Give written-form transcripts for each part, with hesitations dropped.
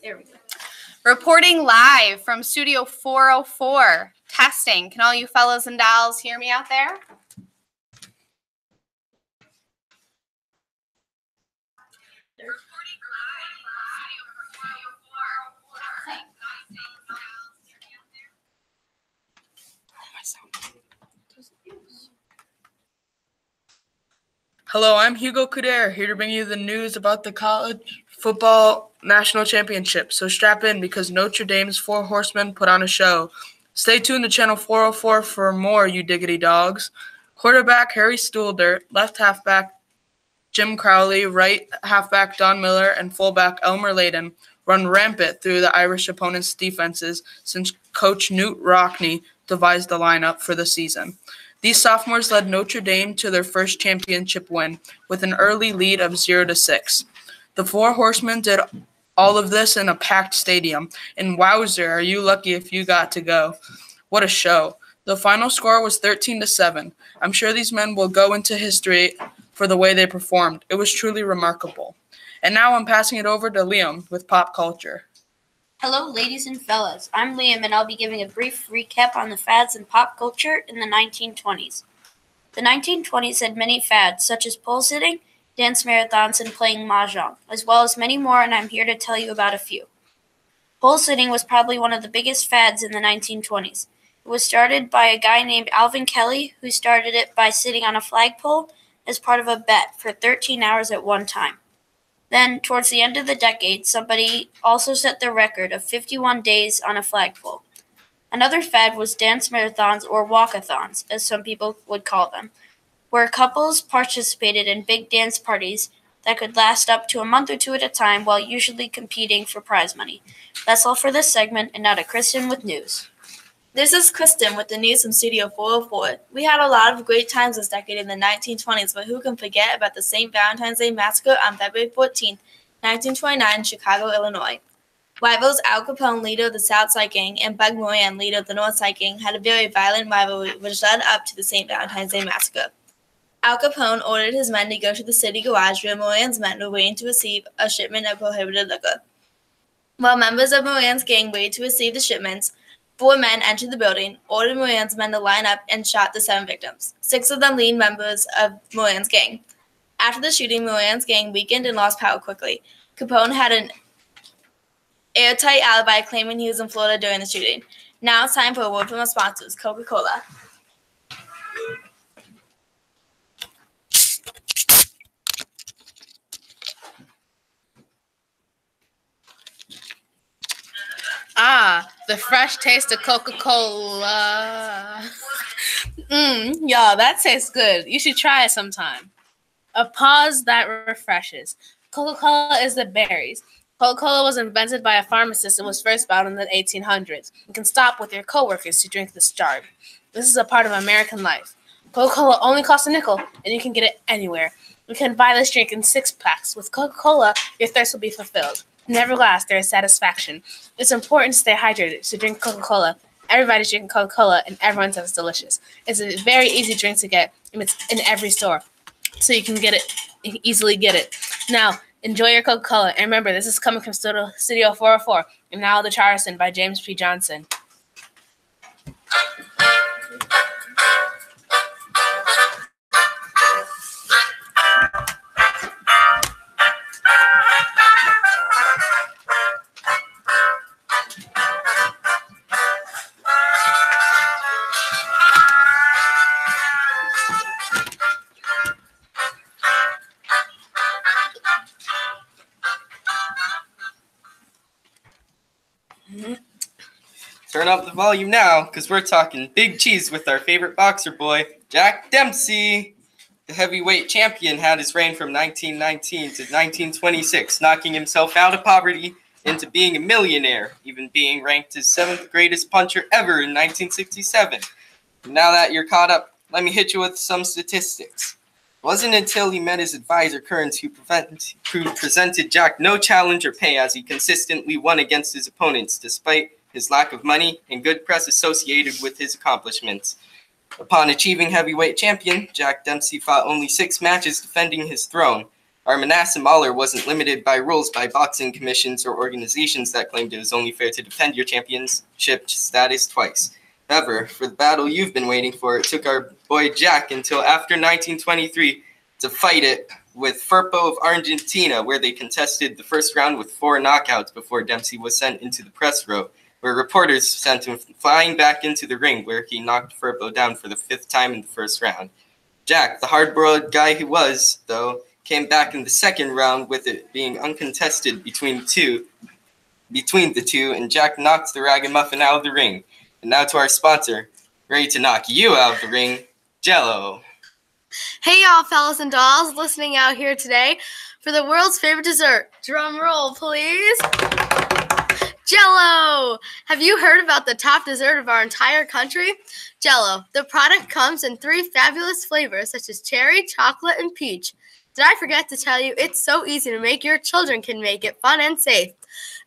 There we go. Reporting live from Studio 404. Testing. Can all you fellas and dolls hear me out there? Hello, I'm Hugo Cuder, here to bring you the news about the college football national championship. So strap in because Notre Dame's Four Horsemen put on a show. Stay tuned to Channel 404 for more, you diggity dogs. Quarterback Harry Stuhlder, left halfback Jim Crowley, right halfback Don Miller, and fullback Elmer Layden run rampant through the Irish opponents' defenses since coach Knute Rockne devised the lineup for the season. These sophomores led Notre Dame to their first championship win with an early lead of 0-6. The Four Horsemen did all of this in a packed stadium, and wowzer, are you lucky if you got to go. What a show. The final score was 13-7. I'm sure these men will go into history for the way they performed. It was truly remarkable. And now I'm passing it over to Liam with Pop Culture. Hello, ladies and fellas. I'm Liam, and I'll be giving a brief recap on the fads in pop culture in the 1920s. The 1920s had many fads, such as pole sitting, dance marathons, and playing mahjong, as well as many more, and I'm here to tell you about a few. Pole sitting was probably one of the biggest fads in the 1920s. It was started by a guy named Alvin Kelly, who started it by sitting on a flagpole as part of a bet for 13 hours at one time. Then, towards the end of the decade, somebody also set the record of 51 days on a flagpole. Another fad was dance marathons or walkathons, as some people would call them, where couples participated in big dance parties that could last up to a month or two at a time while usually competing for prize money. That's all for this segment, and now to Kristen with news. This is Kristen with the news from Studio 404. We had a lot of great times this decade in the 1920s, but who can forget about the St. Valentine's Day Massacre on February 14, 1929 in Chicago, Illinois. Rivals Al Capone, leader of the South Side Gang, and Bug Moran, leader of the North Side Gang, had a very violent rivalry which led up to the St. Valentine's Day Massacre. Al Capone ordered his men to go to the city garage where Moran's men were waiting to receive a shipment of prohibited liquor. While members of Moran's gang waited to receive the shipments, 4 men entered the building, ordered Moran's men to line up, and shot the 7 victims, 6 of them lead members of Moran's gang. After the shooting, Moran's gang weakened and lost power quickly. Capone had an airtight alibi claiming he was in Florida during the shooting. Now it's time for a word from our sponsors, Coca-Cola. Ah, the fresh taste of Coca-Cola. Y'all, that tastes good. You should try it sometime. A pause that refreshes. Coca-Cola is the berries. Coca-Cola was invented by a pharmacist and was first bottled in the 1800s. You can stop with your coworkers to drink this jar. This is a part of American life. Coca-Cola only costs a nickel, and you can get it anywhere. You can buy this drink in 6-packs. With Coca-Cola, your thirst will be fulfilled. Never last, there is satisfaction. It's important to stay hydrated, so drink Coca-Cola. Everybody's drinking Coca-Cola, and everyone says it's delicious. It's a very easy drink to get, and it's in every store, so you can get it, you can easily get it. Now, enjoy your Coca-Cola, and remember, this is coming from Studio 404, and now the Charleston by James P. Johnson. Turn up the volume now, because we're talking big cheese with our favorite boxer boy, Jack Dempsey. The heavyweight champion had his reign from 1919 to 1926, knocking himself out of poverty into being a millionaire, even being ranked as 7th greatest puncher ever in 1967. Now that you're caught up, let me hit you with some statistics. It wasn't until he met his advisor, Kearns, who presented Jack no challenge or pay as he consistently won against his opponents, despite his lack of money and good press associated with his accomplishments. Upon achieving heavyweight champion, Jack Dempsey fought only 6 matches defending his throne. Our Manasseh Mauler wasn't limited by rules by boxing commissions or organizations that claimed it was only fair to defend your championship status twice. However, for the battle you've been waiting for, it took our boy Jack until after 1923 to fight it with Firpo of Argentina, where they contested the first round with 4 knockouts before Dempsey was sent into the press row, where reporters sent him flying back into the ring, where he knocked Firpo down for the 5th time in the first round. Jack, the hard-boiled guy he was, though, came back in the second round with it being uncontested between the two, and Jack knocked the ragamuffin out of the ring. And now to our sponsor, ready to knock you out of the ring, Jell-O. Hey y'all, fellas and dolls, listening out here today for the world's favorite dessert. Drum roll, please. Jell-O! Have you heard about the top dessert of our entire country? Jell-O. The product comes in 3 fabulous flavors such as cherry, chocolate, and peach. Did I forget to tell you, it's so easy to make, your children can make it fun and safe.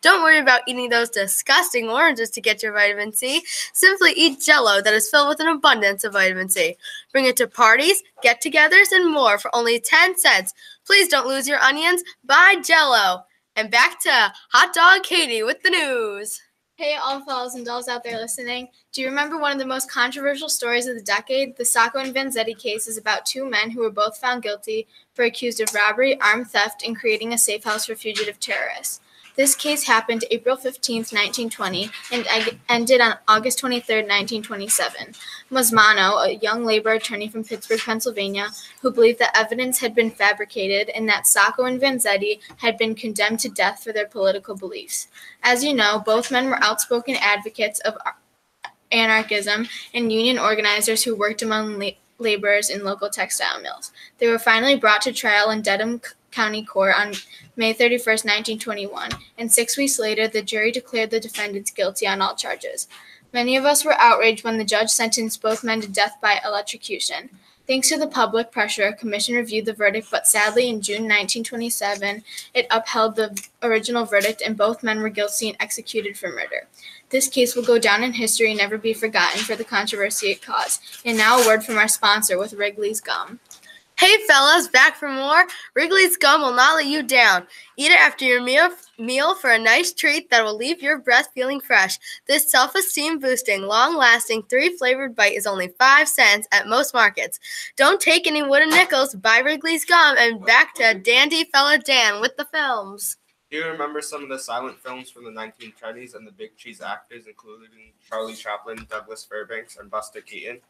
Don't worry about eating those disgusting oranges to get your vitamin C. Simply eat Jell-O that is filled with an abundance of vitamin C. Bring it to parties, get-togethers, and more for only 10 cents. Please don't lose your onions. Buy Jell-O. And back to Hot Dog Katie with the news. Hey, all fellas and dolls out there listening. Do you remember one of the most controversial stories of the decade? The Sacco and Vanzetti case is about 2 men who were both found guilty for accused of robbery, armed theft, and creating a safe house for fugitive terrorists. This case happened April 15, 1920, and ended on August 23, 1927. Mosmano, a young labor attorney from Pittsburgh, Pennsylvania, who believed that evidence had been fabricated and that Sacco and Vanzetti had been condemned to death for their political beliefs. As you know, both men were outspoken advocates of anarchism and union organizers who worked among laborers in local textile mills. They were finally brought to trial in Dedham County Court on May 31, 1921, and 6 weeks later, the jury declared the defendants guilty on all charges. Many of us were outraged when the judge sentenced both men to death by electrocution. Thanks to the public pressure, a commission reviewed the verdict, but sadly, in June 1927, it upheld the original verdict, and both men were guilty and executed for murder. This case will go down in history and never be forgotten for the controversy it caused. And now a word from our sponsor with Wrigley's Gum. Hey fellas, back for more. Wrigley's Gum will not let you down. Eat it after your meal for a nice treat that will leave your breath feeling fresh. This self-esteem boosting, long-lasting 3-flavored bite is only 5 cents at most markets. Don't take any wooden nickels. Buy Wrigley's Gum, and back to Dandy Fella Dan with the films. Do you remember some of the silent films from the 1920s and the big cheese actors, including Charlie Chaplin, Douglas Fairbanks, and Buster Keaton?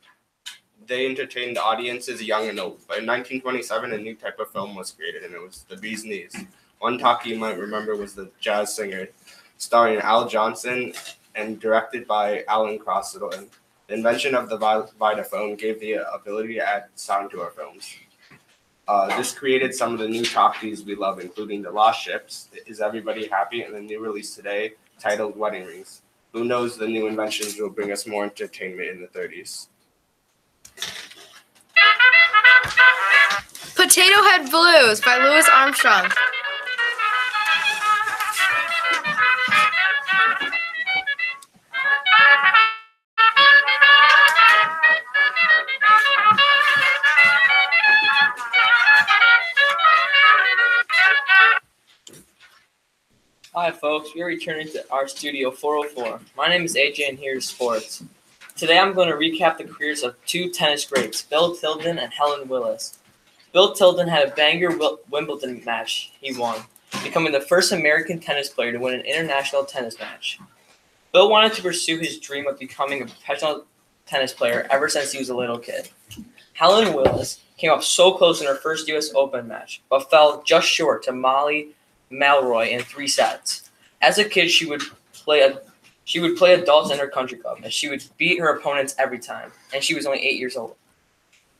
They entertained audiences young and old. But in 1927, a new type of film was created, and it was The Bee's Knees. One talkie you might remember was The Jazz Singer, starring Al Johnson and directed by Alan Crosland. The invention of the Vitaphone gave the ability to add sound to our films. This created some of the new talkies we love, including The Lost Ships, Is Everybody Happy, and the new release today titled Wedding Rings. Who knows, the new inventions will bring us more entertainment in the 30s. Potato Head Blues by Louis Armstrong. Hi folks, we are returning to our studio 404. My name is AJ and here's sports. Today I'm going to recap the careers of 2 tennis greats, Bill Tilden and Helen Willis. Bill Tilden had a banger Wimbledon match he won, becoming the first American tennis player to win an international tennis match. Bill wanted to pursue his dream of becoming a professional tennis player ever since he was a little kid. Helen Willis came up so close in her first U.S. Open match, but fell just short to Molly Malroy in 3 sets. As a kid, she would play adults in her country club, and she would beat her opponents every time, and she was only 8 years old.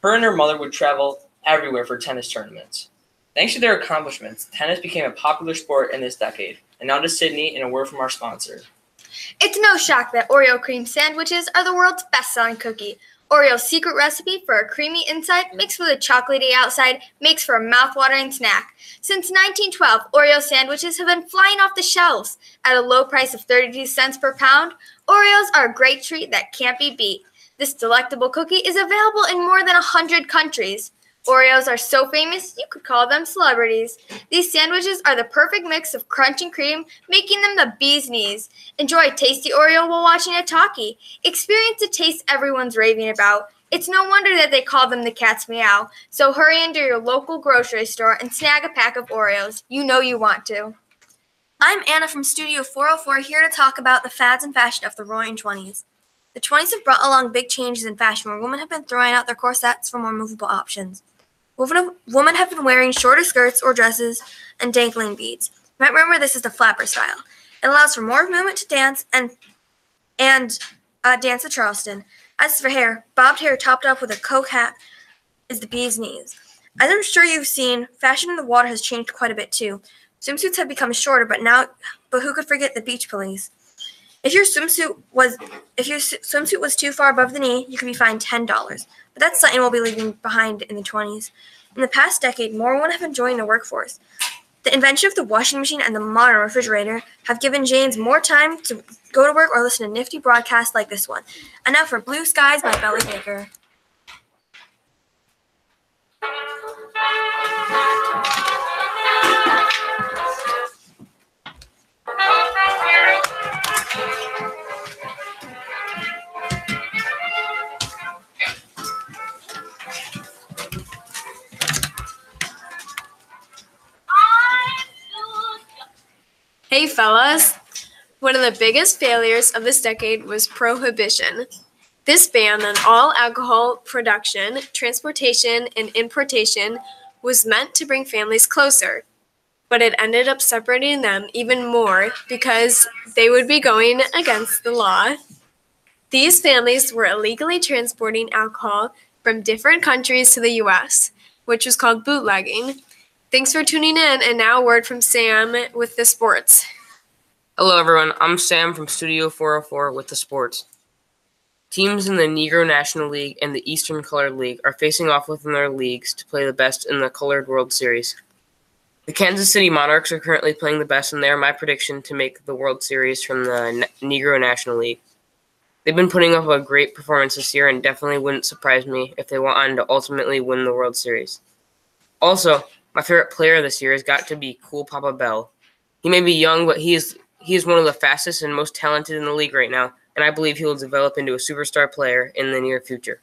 Her and her mother would travel everywhere for tennis tournaments. Thanks to their accomplishments, tennis became a popular sport in this decade. And now to Sydney and a word from our sponsor. It's no shock that Oreo cream sandwiches are the world's best-selling cookie. Oreo's secret recipe for a creamy inside mixed with a chocolatey outside makes for a mouth-watering snack. Since 1912, Oreo sandwiches have been flying off the shelves. At a low price of 32 cents per pound, Oreos are a great treat that can't be beat. This delectable cookie is available in more than 100 countries. Oreos are so famous, you could call them celebrities. These sandwiches are the perfect mix of crunch and cream, making them the bee's knees. Enjoy a tasty Oreo while watching a talkie. Experience the taste everyone's raving about. It's no wonder that they call them the cat's meow. So hurry into your local grocery store and snag a pack of Oreos. You know you want to. I'm Anna from Studio 404 here to talk about the fads and fashion of the roaring 20s. The 20s have brought along big changes in fashion where women have been throwing out their corsets for more movable options. Women have been wearing shorter skirts or dresses and dangling beads. You might remember this is the flapper style. It allows for more movement to dance and dance the Charleston. As for hair, bobbed hair topped up with a coke hat is the bee's knees. As I'm sure you've seen, fashion in the water has changed quite a bit too. Swimsuits have become shorter, but who could forget the beach police? If your swimsuit was too far above the knee, you could be fined $10. But that's something we'll be leaving behind in the 20s. In the past decade, more women have been joining the workforce. The invention of the washing machine and the modern refrigerator have given Janes more time to go to work or listen to nifty broadcasts like this one. And now for Blue Skies by Belly Baker. Hey fellas! One of the biggest failures of this decade was prohibition. This ban on all alcohol production, transportation, and importation was meant to bring families closer, but it ended up separating them even more because they would be going against the law. These families were illegally transporting alcohol from different countries to the U.S., which was called bootlegging. Thanks for tuning in, and now a word from Sam with the sports. Hello everyone, I'm Sam from Studio 404 with the sports. Teams in the Negro National League and the Eastern Colored League are facing off within their leagues to play the best in the Colored World Series. The Kansas City Monarchs are currently playing the best, and they are my prediction to make the World Series from the Negro National League. They've been putting up a great performance this year, and definitely wouldn't surprise me if they went on to ultimately win the World Series. Also, my favorite player this year has got to be Cool Papa Bell. He may be young, but he is one of the fastest and most talented in the league right now, and I believe he will develop into a superstar player in the near future.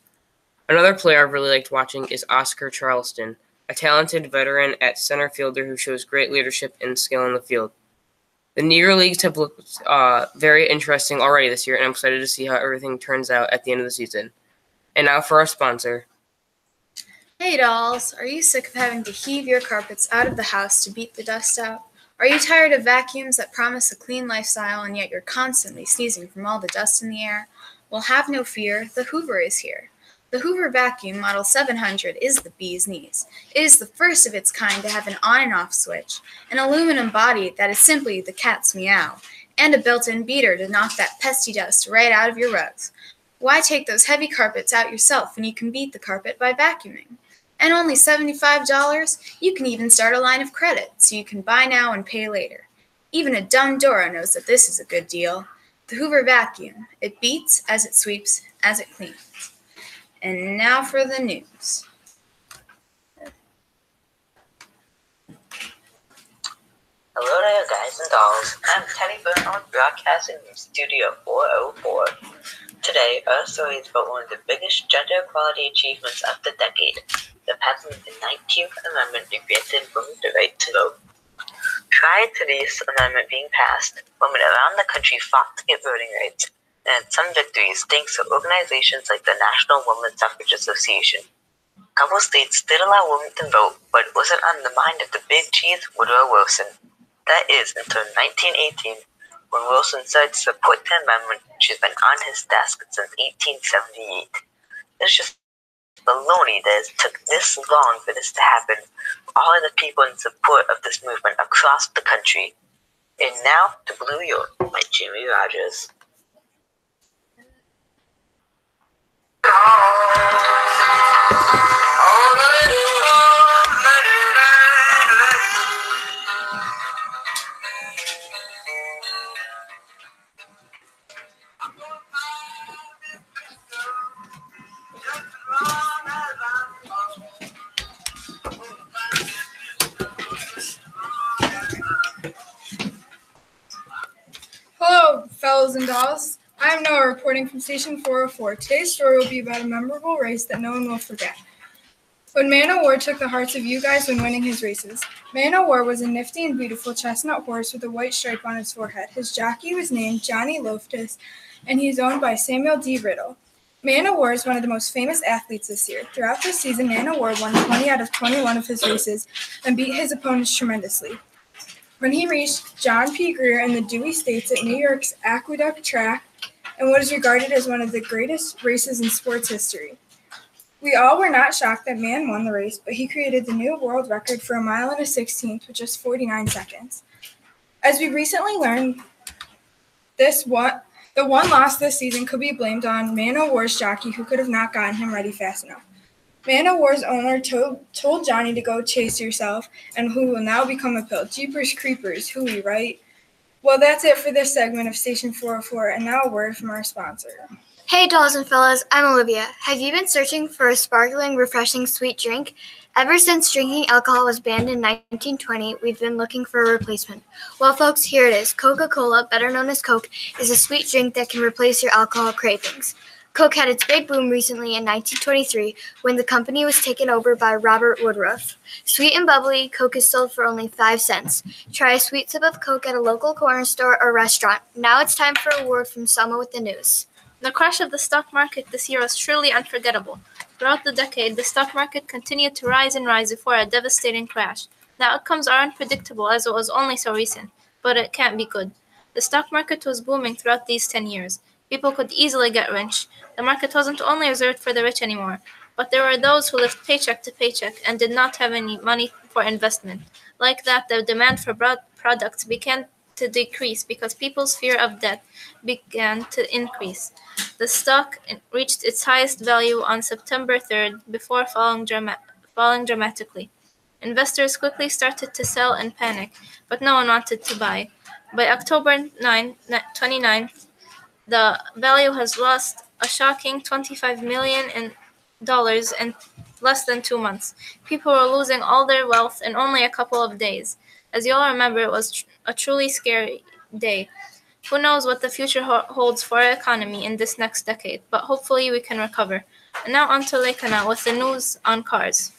Another player I've really liked watching is Oscar Charleston, a talented veteran at center fielder who shows great leadership and skill in the field. The Negro Leagues have looked very interesting already this year, and I'm excited to see how everything turns out at the end of the season. And now for our sponsor. Hey dolls, are you sick of having to heave your carpets out of the house to beat the dust out? Are you tired of vacuums that promise a clean lifestyle and yet you're constantly sneezing from all the dust in the air? Well, have no fear, the Hoover is here. The Hoover Vacuum Model 700 is the bee's knees. It is the first of its kind to have an on and off switch, an aluminum body that is simply the cat's meow, and a built-in beater to knock that pesky dust right out of your rugs. Why take those heavy carpets out yourself when you can beat the carpet by vacuuming? And only $75, you can even start a line of credit, so you can buy now and pay later. Even a dumb Dora knows that this is a good deal. The Hoover Vacuum. It beats as it sweeps, as it cleans. And now for the news. Hello there, guys and dolls. I'm Teddy Burnham, broadcasting from Studio 404. Today, our story is about one of the biggest gender equality achievements of the decade, the passing of the 19th Amendment that granted women the right to vote. Prior to this amendment being passed, women around the country fought to get voting rights, and had some victories thanks to organizations like the National Women's Suffrage Association. A couple states did allow women to vote, but it wasn't on the mind of the big cheese, Woodrow Wilson. That is, until 1918, when Wilson decided to support the amendment, which has been on his desk since 1878. It's just baloney that it took this long for this to happen. All of the people in support of this movement across the country. And now to Blue York by Jimmy Rogers. Fellas and dolls, I am Noah reporting from Station 404. Today's story will be about a memorable race that no one will forget. When Man O' War took the hearts of you guys when winning his races. Man O' War was a nifty and beautiful chestnut horse with a white stripe on his forehead. His jockey was named Johnny Loftus, and he is owned by Samuel D. Riddle. Man O' War is one of the most famous athletes this year. Throughout this season, Man O' War won 20 out of 21 of his races and beat his opponents tremendously. When he reached John P. Greer in the Dewey States at New York's Aqueduct Track, and what is regarded as one of the greatest races in sports history. We all were not shocked that Man won the race, but he created the new world record for a mile and a 16th with just 49 seconds. As we recently learned, the one loss this season could be blamed on Man O' War's jockey, who could have not gotten him ready fast enough. Man O' War's owner told Johnny to go chase yourself, and who will now become a pill. Jeepers creepers, hooey, right? Well, that's it for this segment of Station 404, and now a word from our sponsor. Hey, dolls and fellas, I'm Olivia. Have you been searching for a sparkling, refreshing, sweet drink? Ever since drinking alcohol was banned in 1920, we've been looking for a replacement. Well, folks, here it is. Coca-Cola, better known as Coke, is a sweet drink that can replace your alcohol cravings. Coke had its big boom recently in 1923 when the company was taken over by Robert Woodruff. Sweet and bubbly, Coke is sold for only 5 cents. Try a sweet sip of Coke at a local corner store or restaurant. Now it's time for a word from Selma with the news. The crash of the stock market this year was truly unforgettable. Throughout the decade, the stock market continued to rise and rise before a devastating crash. The outcomes are unpredictable as it was only so recent, but it can't be good. The stock market was booming throughout these 10 years. People could easily get rich. The market wasn't only reserved for the rich anymore, but there were those who lived paycheck to paycheck and did not have any money for investment. Like that, the demand for products began to decrease because people's fear of debt began to increase. The stock reached its highest value on September 3rd before falling dramatically. Investors quickly started to sell and panic, but no one wanted to buy. By October 29, the value has lost a shocking $25 million in less than 2 months. People were losing all their wealth in only a couple of days. As you all remember, it was a truly scary day. Who knows what the future holds for our economy in this next decade, but hopefully we can recover. And now on to Lekana with the news on cars.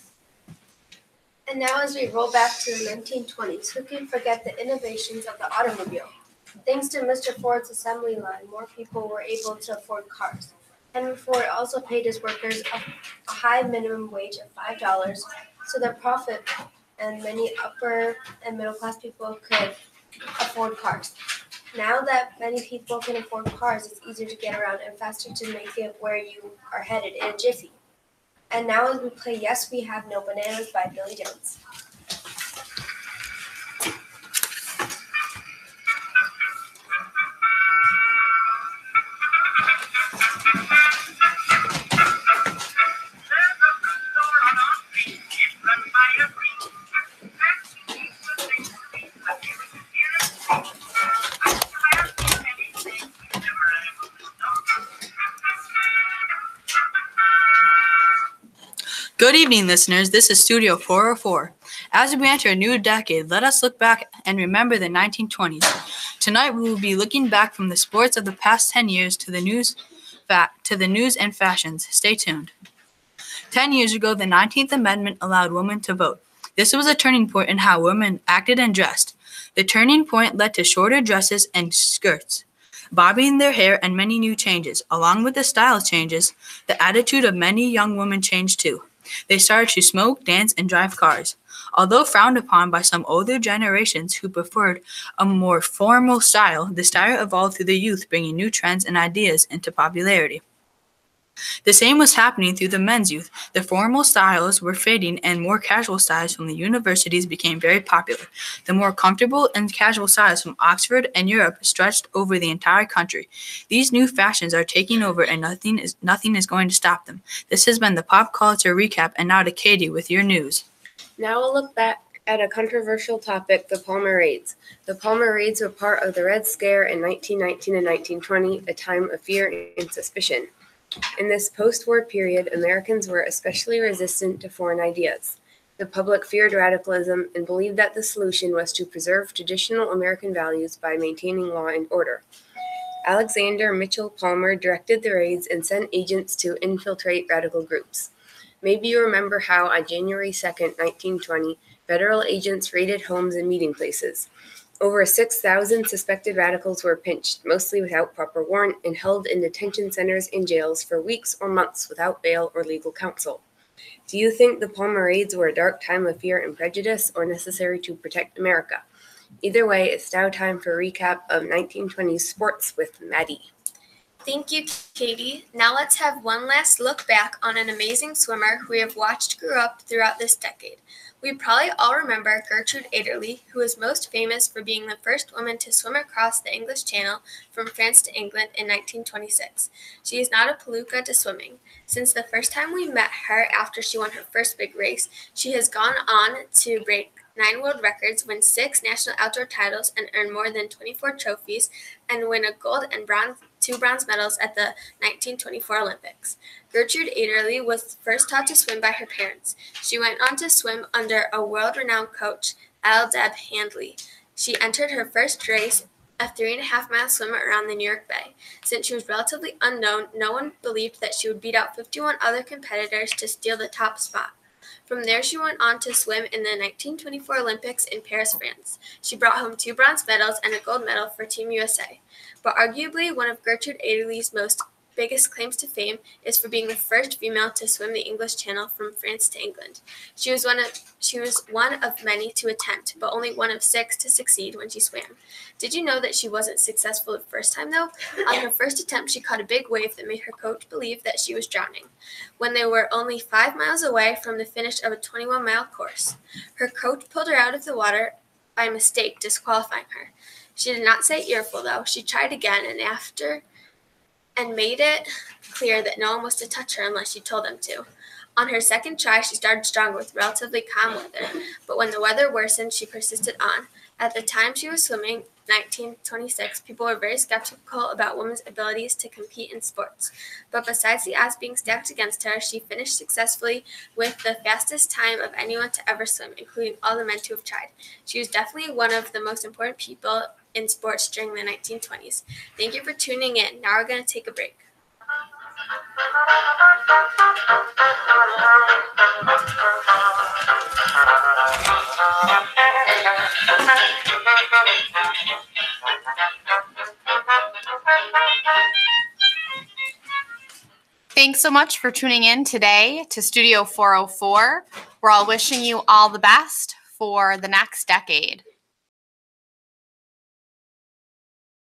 And now as we roll back to the 1920s, who can forget the innovations of the automobile? Thanks to Mr. Ford's assembly line, more people were able to afford cars. Henry Ford also paid his workers a high minimum wage of $5, so their profit and many upper and middle class people could afford cars. Now that many people can afford cars, it's easier to get around and faster to make it where you are headed in a jiffy. And now as we play Yes, We Have No Bananas by Billy Jones. Good evening, listeners. This is Studio 404. As we enter a new decade, let us look back and remember the 1920s. Tonight, we will be looking back from the sports of the past 10 years to the news and fashions. Stay tuned. 10 years ago, the 19th Amendment allowed women to vote. This was a turning point in how women acted and dressed. The turning point led to shorter dresses and skirts, bobbing their hair, and many new changes. Along with the style changes, the attitude of many young women changed too. They started to smoke, dance, and drive cars. Although frowned upon by some older generations who preferred a more formal style, the style evolved through the youth, bringing new trends and ideas into popularity. The same was happening through the men's youth. The formal styles were fading and more casual styles from the universities became very popular. The more comfortable and casual styles from Oxford and Europe stretched over the entire country. These new fashions are taking over and nothing is going to stop them. This has been the Pop Culture Recap, and now to Katie with your news. Now we'll look back at a controversial topic, the Palmer Raids. The Palmer Raids were part of the Red Scare in 1919 and 1920, a time of fear and suspicion. In this post-war period, Americans were especially resistant to foreign ideas. The public feared radicalism and believed that the solution was to preserve traditional American values by maintaining law and order. Alexander Mitchell Palmer directed the raids and sent agents to infiltrate radical groups. Maybe you remember how on January 2nd, 1920, federal agents raided homes and meeting places. Over 6,000 suspected radicals were pinched, mostly without proper warrant, and held in detention centers and jails for weeks or months without bail or legal counsel. Do you think the Palmer raids were a dark time of fear and prejudice, or necessary to protect America? Either way, it's now time for a recap of 1920s sports with Maddie. Thank you, Katie. Now let's have one last look back on an amazing swimmer who we have watched grow up throughout this decade. We probably all remember Gertrude Adderley, who is most famous for being the first woman to swim across the English Channel from France to England in 1926. She is not a palooka to swimming. Since the first time we met her after she won her first big race, she has gone on to break 9 world records, win 6 national outdoor titles, and earn more than 24 trophies, and win a gold and 2 bronze medals at the 1924 Olympics. Gertrude Adderley was first taught to swim by her parents. She went on to swim under a world-renowned coach, L. Deb Handley. She entered her first race, a 3.5-mile swim around the New York Bay. Since she was relatively unknown, no one believed that she would beat out 51 other competitors to steal the top spot. From there, she went on to swim in the 1924 Olympics in Paris, France. She brought home 2 bronze medals and a gold medal for Team USA. But arguably, one of Gertrude Adderley's biggest claims to fame is for being the first female to swim the English Channel from France to England. She was one of many to attempt, but only one of 6 to succeed when she swam. Did you know that she wasn't successful the first time, though? On her first attempt, she caught a big wave that made her coach believe that she was drowning, when they were only 5 miles away from the finish of a 21-mile course. Her coach pulled her out of the water by mistake, disqualifying her. She did not say earful, though. She tried again, and made it clear that no one was to touch her unless she told them to. On her second try, she started stronger with relatively calm weather, but when the weather worsened, she persisted on. At the time she was swimming, 1926, people were very skeptical about women's abilities to compete in sports. But besides the odds being stacked against her, she finished successfully with the fastest time of anyone to ever swim, including all the men to have tried. She was definitely one of the most important people in sports during the 1920s. Thank you for tuning in. Now we're going to take a break. Thanks so much for tuning in today to Studio 404. We're all wishing you all the best for the next decade.